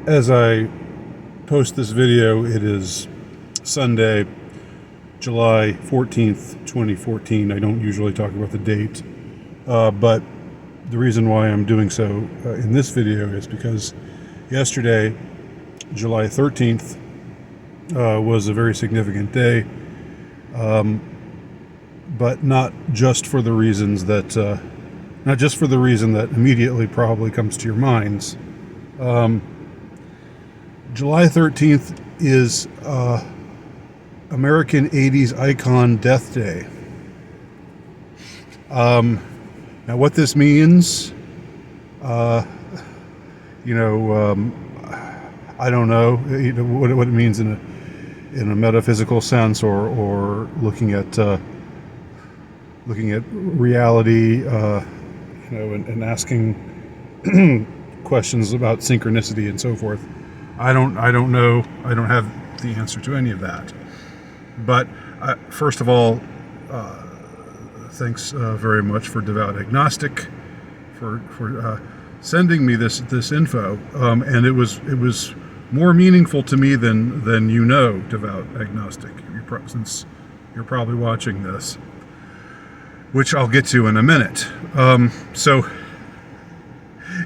As I post this video, it is Sunday, July 14th, 2014. I don't usually talk about the date, but the reason why I'm doing so in this video is because yesterday, July 13th, was a very significant day, but not just for the reason that immediately probably comes to your minds. July 13th is American 80s icon Death Day. Now, what this means, I don't know what it means in a metaphysical sense, or looking at reality, and asking questions about synchronicity and so forth. I don't know. I don't have the answer to any of that. But first of all, thanks very much for Devout Agnostic for sending me this info, and it was more meaningful to me than Devout Agnostic, since you're probably watching this, which I'll get to in a minute. So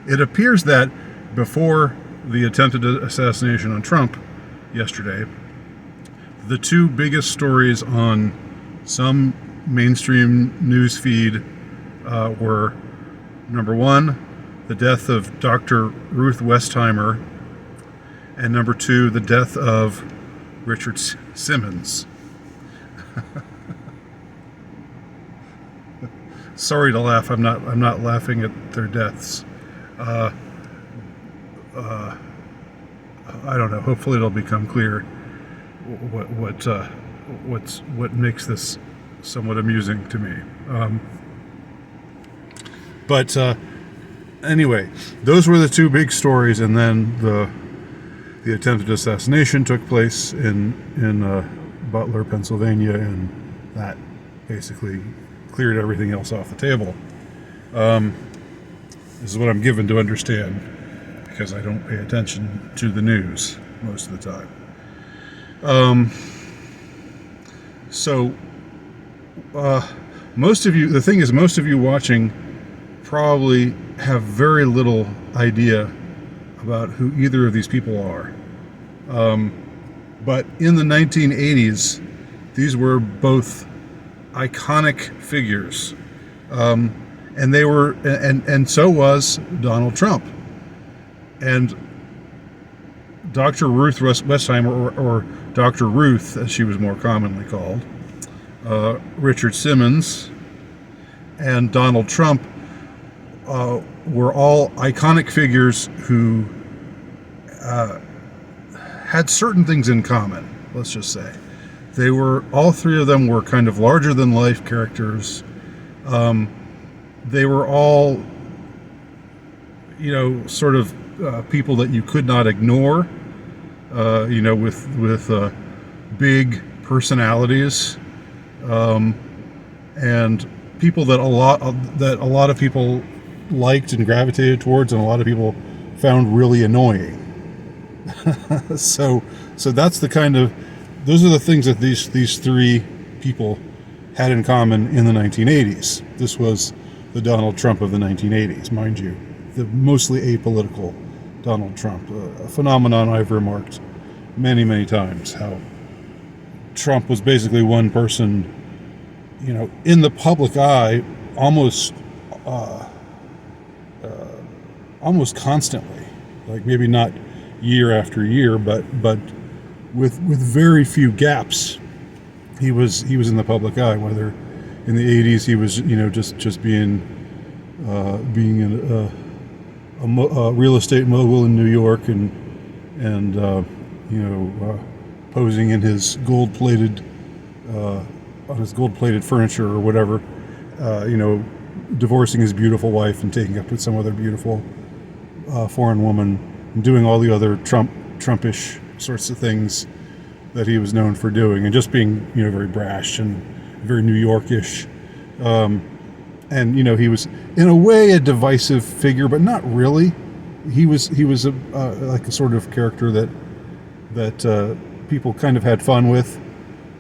it appears that before the attempted assassination on Trump yesterday, the two biggest stories on some mainstream news feed were, number one, the death of Dr. Ruth Westheimer, and number two, the death of Richard Simmons. Sorry to laugh. I'm not laughing at their deaths. I don't know. Hopefully, it'll become clear what makes this somewhat amusing to me. But anyway, those were the two big stories, and then the attempted assassination took place in Butler, Pennsylvania, and that basically cleared everything else off the table. This is what I'm given to understand, because I don't pay attention to the news most of the time. Most of you watching probably have very little idea about who either of these people are. But in the 1980s, these were both iconic figures. And they were, and so was Donald Trump. And Dr. Ruth Westheimer, or Dr. Ruth, as she was more commonly called, Richard Simmons, and Donald Trump were all iconic figures who had certain things in common, let's just say. All three of them were kind of larger than life characters. They were all, sort of people that you could not ignore, with big personalities, and people that a lot of people liked and gravitated towards, and a lot of people found really annoying. So that's those are the things that these three people had in common in the 1980s. This was the Donald Trump of the 1980s, mind you, the mostly apolitical Donald Trump, a phenomenon I've remarked many, many times, how Trump was basically one person, in the public eye almost constantly, like maybe not year after year, but with very few gaps. He was in the public eye, whether in the 80s he was, just being a real estate mogul in New York, and posing in his gold-plated furniture or whatever, divorcing his beautiful wife and taking up with some other beautiful foreign woman, and doing all the other Trumpish sorts of things that he was known for doing, and just being, very brash and very New Yorkish. And he was in a way a divisive figure, but not really. he was a like a sort of character that people kind of had fun with,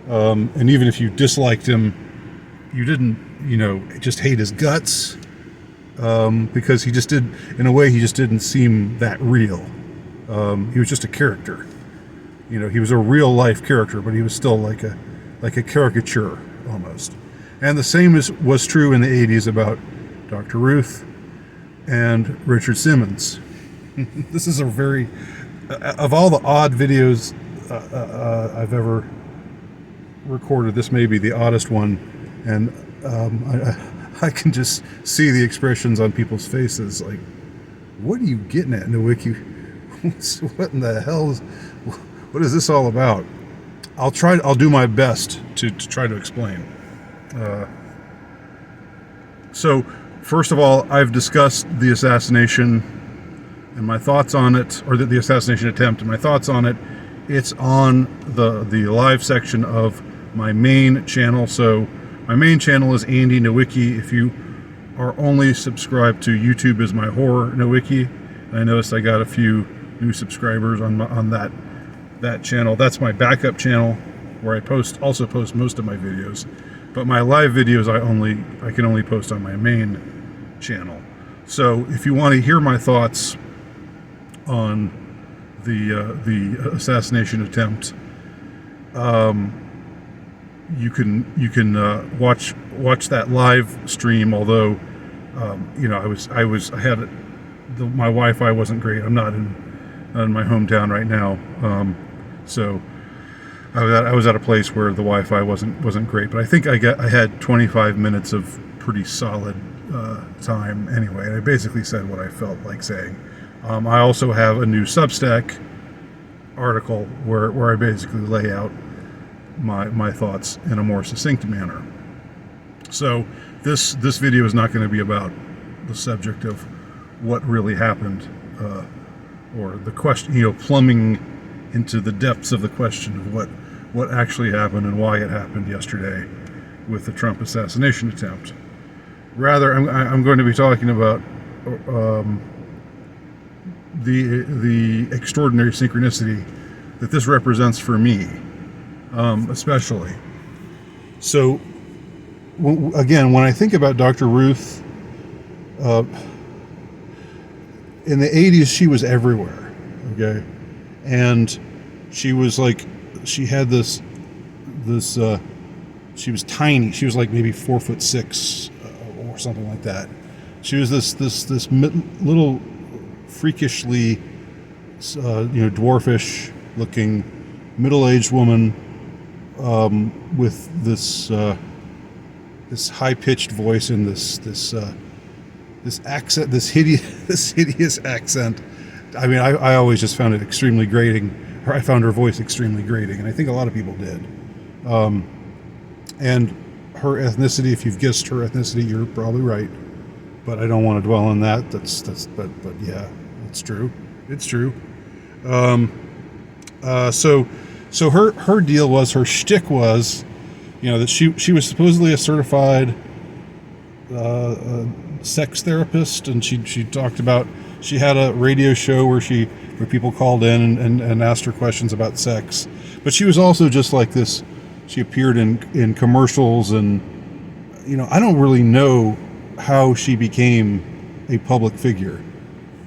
and even if you disliked him, you didn't, just hate his guts, because he just did, in a way, he just didn't seem that real. He was just a character. He was a real life character, but he was still like a caricature almost. And the same was true in the 80s about Dr. Ruth and Richard Simmons. This is a very, of all the odd videos I've ever recorded, this may be the oddest one, and I can just see the expressions on people's faces, like, what are you getting at, Nowicki? What in the hell what is this all about? I'll do my best to try to explain. So, first of all, I've discussed the assassination and my thoughts on it, or the assassination attempt and my thoughts on it. It's on the live section of my main channel. So my main channel is Andy Nowicki. If you are only subscribed to YouTube as my horror Nowicki, I noticed I got a few new subscribers on that channel. That's my backup channel where I also post most of my videos. But my live videos I can only post on my main channel. So if you want to hear my thoughts on the assassination attempt, you can watch that live stream. Although my Wi-Fi wasn't great. I'm not in my hometown right now, so I was at a place where the Wi-Fi wasn't great. But I think I had 25 minutes of pretty solid time anyway. And I basically said what I felt like saying. I also have a new Substack article where I basically lay out my thoughts in a more succinct manner. So this video is not going to be about the subject of what really happened, or the question, plumbing into the depths of the question of what actually happened and why it happened yesterday with the Trump assassination attempt. Rather, I'm going to be talking about the extraordinary synchronicity that this represents for me, especially. So, again, when I think about Dr. Ruth, in the 80s, she was everywhere, okay? And she was like, she had this she was tiny. She was like maybe 4'6", or something like that. She was this little freakishly, dwarfish looking middle-aged woman, with this high-pitched voice and this accent, this hideous accent. I mean, I always just found it extremely grating. I found her voice extremely grating, and I think a lot of people did. And her ethnicity, if you've guessed her ethnicity, you're probably right. But I don't want to dwell on that. But yeah, it's true. It's true. So her deal was, her shtick was, that she was supposedly a certified sex therapist, and she talked about, she had a radio show where people called in and asked her questions about sex. But she was also just like this. She appeared in commercials, and I don't really know how she became a public figure.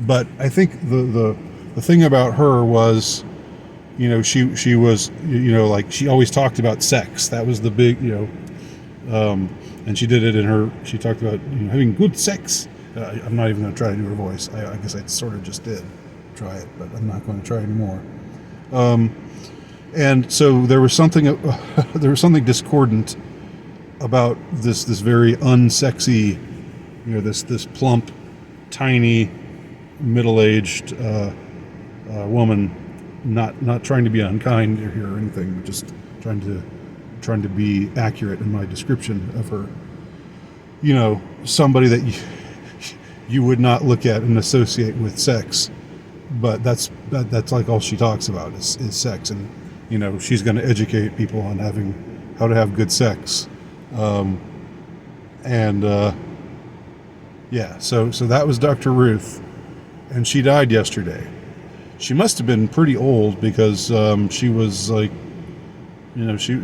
But I think the thing about her was, she was, like, she always talked about sex. That was the big, and she did it she talked about having good sex. I'm not even going to try to do her voice. I guess I sort of just did try it, but I'm not going to try anymore. And so there was something discordant about this very unsexy, this plump, tiny, middle-aged woman, not trying to be unkind here or anything, but just trying to be accurate in my description of her. Somebody that you would not look at and associate with sex, but that's like all she talks about is sex, and she's going to educate people on how to have good sex, yeah. So that was Dr. Ruth, and she died yesterday. She must have been pretty old because she was like, you know, she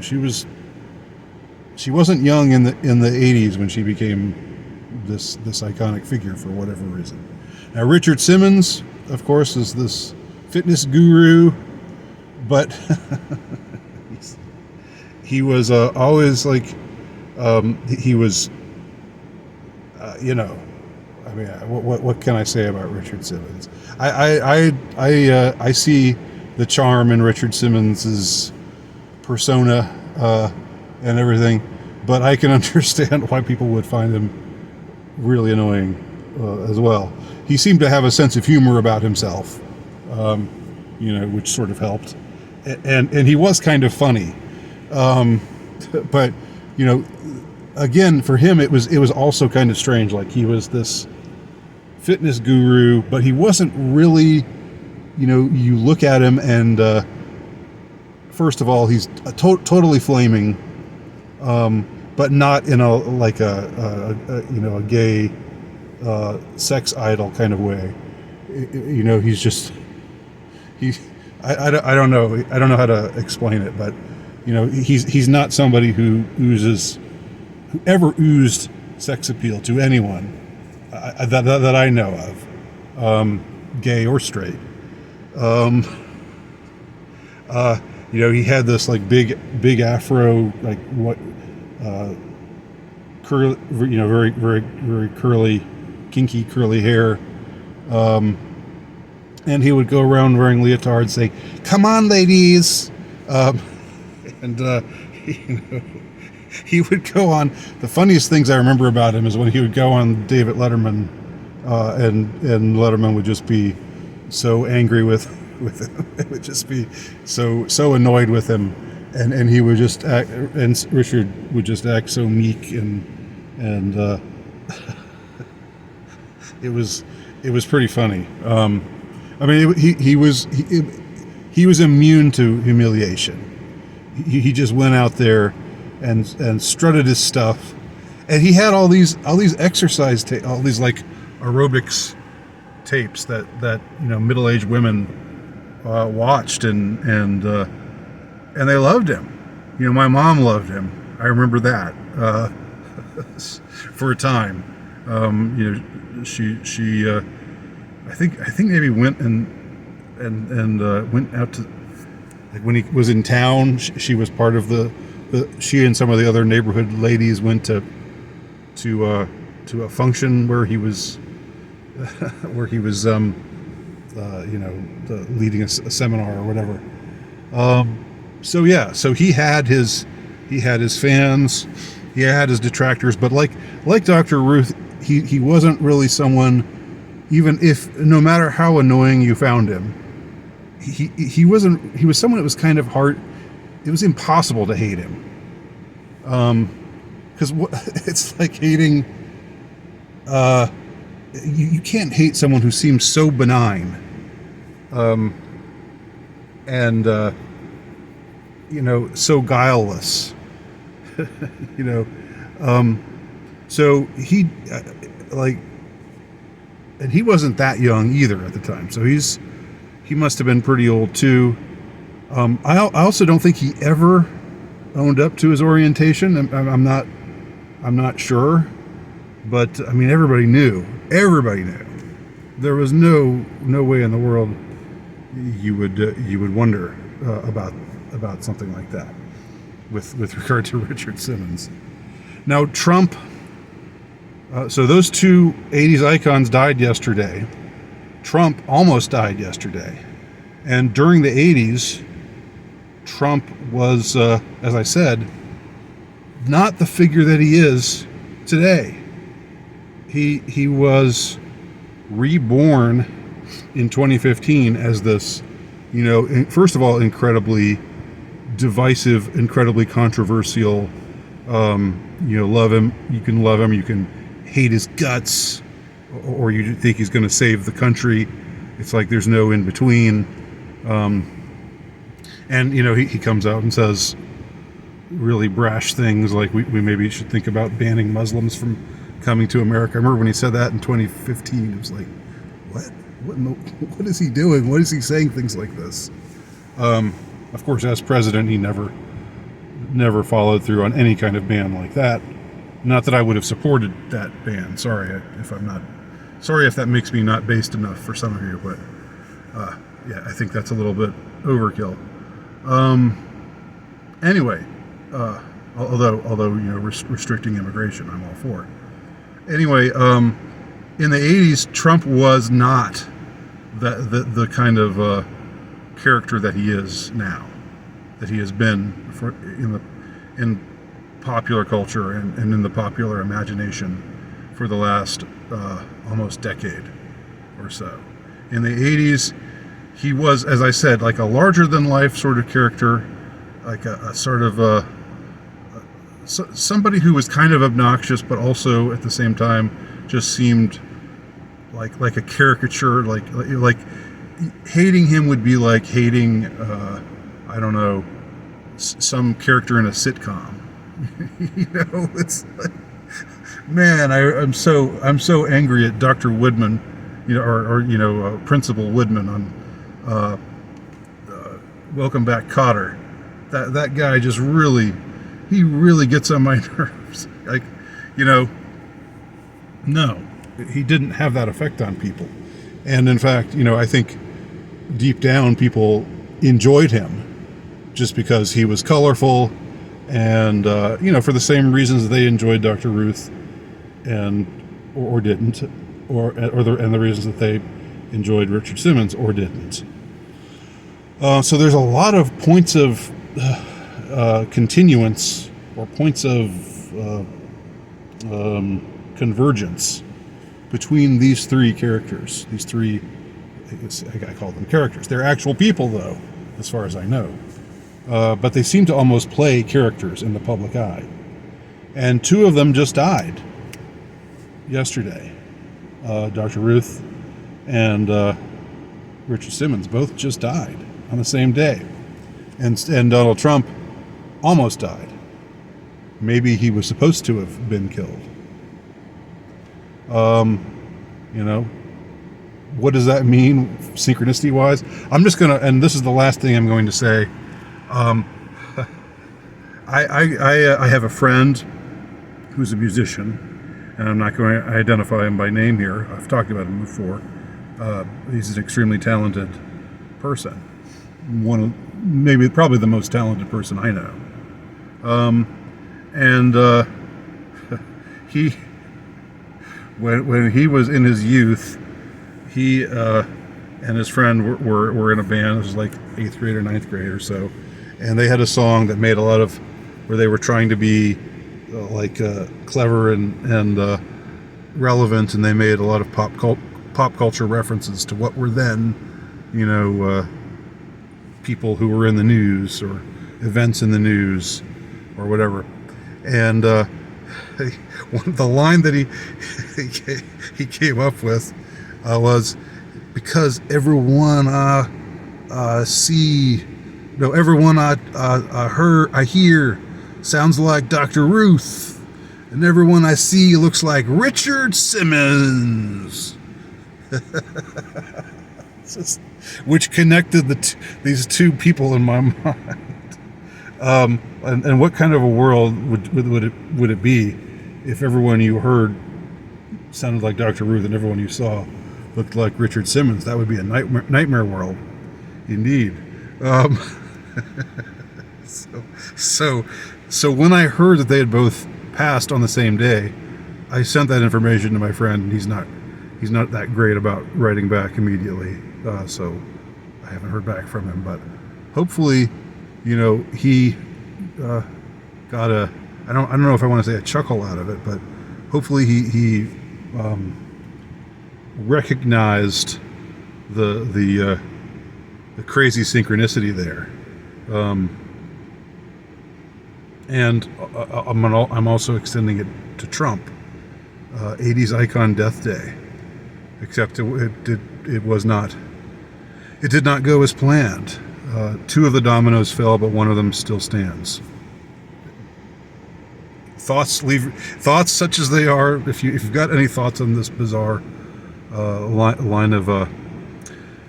wasn't young in the 80s when she became this iconic figure for whatever reason. Now Richard Simmons, of course, is this fitness guru, but he was always like he was you know, I mean, what can I say about Richard Simmons? I see the charm in Richard Simmons's persona and everything, but I can understand why people would find him really annoying as well. He seemed to have a sense of humor about himself, you know, which sort of helped, and he was kind of funny, but you know, again, for him it was also kind of strange. Like, he was this fitness guru, but he wasn't really, you know, you look at him and first of all, he's totally flaming, but not in a like a you know, a gay sex idol kind of way. You know, he's just I don't know how to explain it, but you know, he's not somebody who ever oozed sex appeal to anyone that I know of, gay or straight. You know, he had this like big afro, like what, curly, you know, very, very, very curly, kinky curly hair. And he would go around wearing leotards saying, "Come on, ladies." And, you know, he would go on. The funniest things I remember about him is when he would go on David Letterman, and Letterman would just be so angry with him. It would just be so annoyed with him, and he would just act, and Richard would just act so meek and it was pretty funny. I mean, he was immune to humiliation. He just went out there and strutted his stuff, and he had all these exercise all these like aerobics tapes that you know, middle-aged women watched, and they loved him. You know, my mom loved him. I remember that for a time. You know, she I think maybe went and went out to, like, when he was in town. She was part of she and some of the other neighborhood ladies went to a function where he was you know, leading a seminar or whatever. So yeah, so he had his fans, he had his detractors, but like Dr. Ruth, he wasn't really someone, even if, no matter how annoying you found him, he was someone that was kind of hard. It was impossible to hate him, because it's like hating. You can't hate someone who seems so benign, and you know, so guileless. You know, so he like, and he wasn't that young either at the time. So he must have been pretty old too. I also don't think he ever owned up to his orientation. I'm not sure, but I mean, everybody knew. There was no way in the world you would wonder about something like that with regard to Richard Simmons. Now, Trump. So those two 80s icons died yesterday. Trump almost died yesterday. And during the 80s, Trump was, as I said, not the figure that he is today. He was reborn in 2015 as this, you know, first of all, incredibly divisive, incredibly controversial, you know, love him, you can hate his guts, or you think he's going to save the country. It's like there's no in between. And you know, he comes out and says really brash things like we maybe should think about banning Muslims from coming to America. I remember when he said that in 2015. It was like, what? what is he doing? What is he saying things like this? Of course, as president, he never followed through on any kind of ban like that. Not that I would have supported that ban. Sorry if that makes me not based enough for some of you, but yeah, I think that's a little bit overkill. Anyway, although restricting immigration, I'm all for. Anyway, in the 80s, Trump was not the kind of character that he is now, that he has been in popular culture and in the popular imagination for the last almost decade or so. In the 80s, he was, as I said, like a larger-than-life sort of character, like a sort of somebody who was kind of obnoxious, but also at the same time just seemed like a caricature. Like hating him would be like hating, I don't know, some character in a sitcom. It's like, man, I'm so angry at Dr. Woodman, or Principal Woodman on Welcome Back, Kotter. That guy just really gets on my nerves. Like, no, he didn't have that effect on people. And in fact, I think deep down people enjoyed him just because he was colorful and, for the same reasons they enjoyed Dr. Ruth or didn't, and the reasons that they enjoyed Richard Simmons or didn't. So there's a lot of points of continuance or points of convergence between these three characters. These three, I call them characters. They're actual people, though, as far as I know. But they seem to almost play characters in the public eye. And two of them just died yesterday. Dr. Ruth and Richard Simmons both just died on the same day. And Donald Trump almost died. Maybe he was supposed to have been killed. What does that mean synchronicity-wise? I'm just going to, and this is the last thing I'm going to say. I have a friend who's a musician, and I'm not going to identify him by name here. I've talked about him before. He's an extremely talented person. Probably the most talented person I know. He, when he was in his youth, he and his friend were in a band. It was like 8th grade or 9th grade or so, and they had a song that made where they were trying to be clever and relevant, and they made a lot of pop culture references to what were then, people who were in the news or events in the news or whatever. And the line that he came up with was, because everyone I hear sounds like Dr. Ruth, and everyone I see looks like Richard Simmons. Which connected these two people in my mind. And what kind of a world would it be if everyone you heard sounded like Dr. Ruth and everyone you saw looked like Richard Simmons? That would be a nightmare world, indeed. So when I heard that they had both passed on the same day, I sent that information to my friend, and he's not that great about writing back immediately. So I haven't heard back from him, but hopefully, he got I don't know if I want to say a chuckle out of it, but hopefully he recognized the crazy synchronicity there. And I'm also extending it to Trump. 80s Icon Death Day, except it did not go as planned. Two of the dominoes fell, but one of them still stands. Thoughts such as they are. If you've got any thoughts on this bizarre line of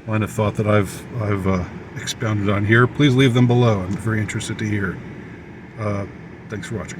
line of thought that I've expounded on here, please leave them below. I'm very interested to hear. Thanks for watching.